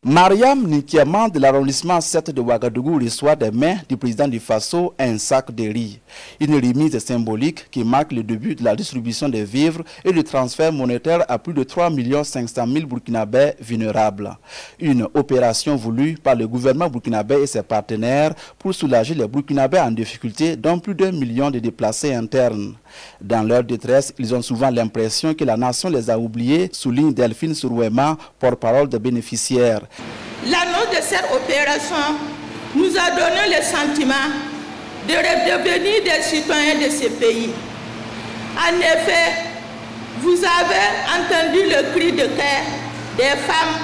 Mariam Nkiaman de l'arrondissement 7 de Ouagadougou reçoit des mains du président du Faso un sac de riz. Une remise symbolique qui marque le début de la distribution des vivres et le transfert monétaire à plus de 3 500 000 Burkinabés vulnérables. Une opération voulue par le gouvernement burkinabé et ses partenaires pour soulager les Burkinabés en difficulté, dont plus d'1 million de déplacés internes. Dans leur détresse, ils ont souvent l'impression que la nation les a oubliés, souligne Delphine Sourouema, porte-parole des bénéficiaires. L'annonce de cette opération nous a donné le sentiment de redevenir des citoyens de ce pays. En effet, vous avez entendu le cri de cœur des femmes,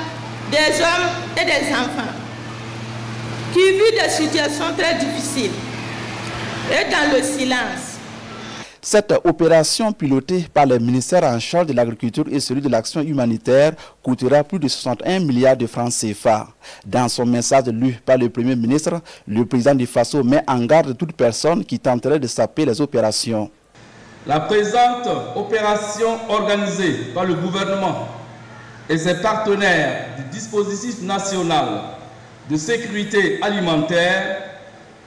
des hommes et des enfants qui vivent des situations très difficiles et dans le silence. Cette opération pilotée par les ministères en charge de l'agriculture et celui de l'action humanitaire coûtera plus de 61 milliards de francs CFA. Dans son message lu par le Premier ministre, le président du Faso met en garde toute personne qui tenterait de saper les opérations. La présente opération organisée par le gouvernement et ses partenaires du dispositif national de sécurité alimentaire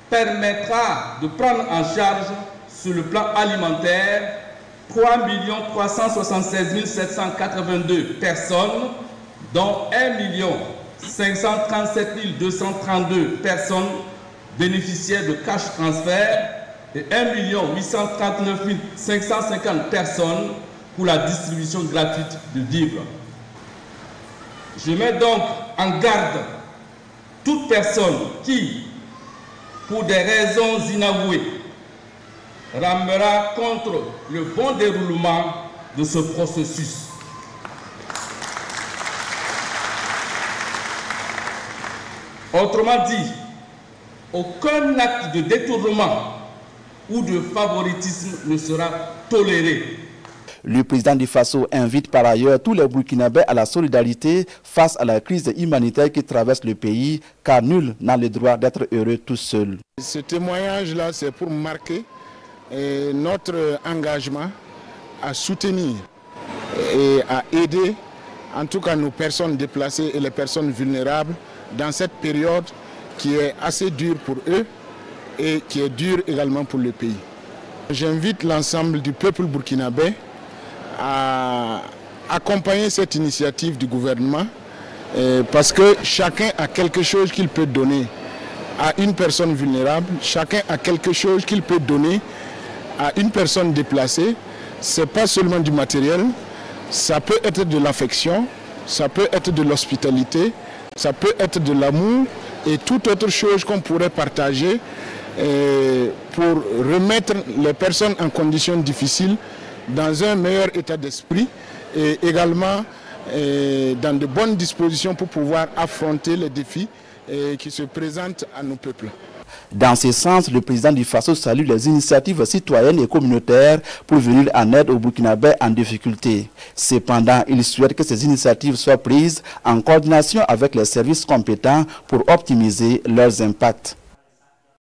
permettra de prendre en charge sur le plan alimentaire 3 376 782 personnes, dont 1 537 232 personnes bénéficiaires de cash transfert et 1 839 550 personnes pour la distribution gratuite de vivres. Je mets donc en garde toute personne qui, pour des raisons inavouées, ramera contre le bon déroulement de ce processus. Autrement dit, aucun acte de détournement ou de favoritisme ne sera toléré. Le président du Faso invite par ailleurs tous les Burkinabés à la solidarité face à la crise humanitaire qui traverse le pays, car nul n'a le droit d'être heureux tout seul. Ce témoignage-là, c'est pour marquer notre engagement à soutenir et à aider en tout cas nos personnes déplacées et les personnes vulnérables dans cette période qui est assez dure pour eux et qui est dure également pour le pays. J'invite l'ensemble du peuple burkinabé à accompagner cette initiative du gouvernement parce que chacun a quelque chose qu'il peut donner à une personne vulnérable, chacun a quelque chose qu'il peut donner à une personne déplacée. Ce n'est pas seulement du matériel, ça peut être de l'affection, ça peut être de l'hospitalité, ça peut être de l'amour et toute autre chose qu'on pourrait partager pour remettre les personnes en conditions difficiles dans un meilleur état d'esprit et également dans de bonnes dispositions pour pouvoir affronter les défis qui se présentent à nos peuples. Dans ce sens, le président du Faso salue les initiatives citoyennes et communautaires pour venir en aide aux Burkinabés en difficulté. Cependant, il souhaite que ces initiatives soient prises en coordination avec les services compétents pour optimiser leurs impacts.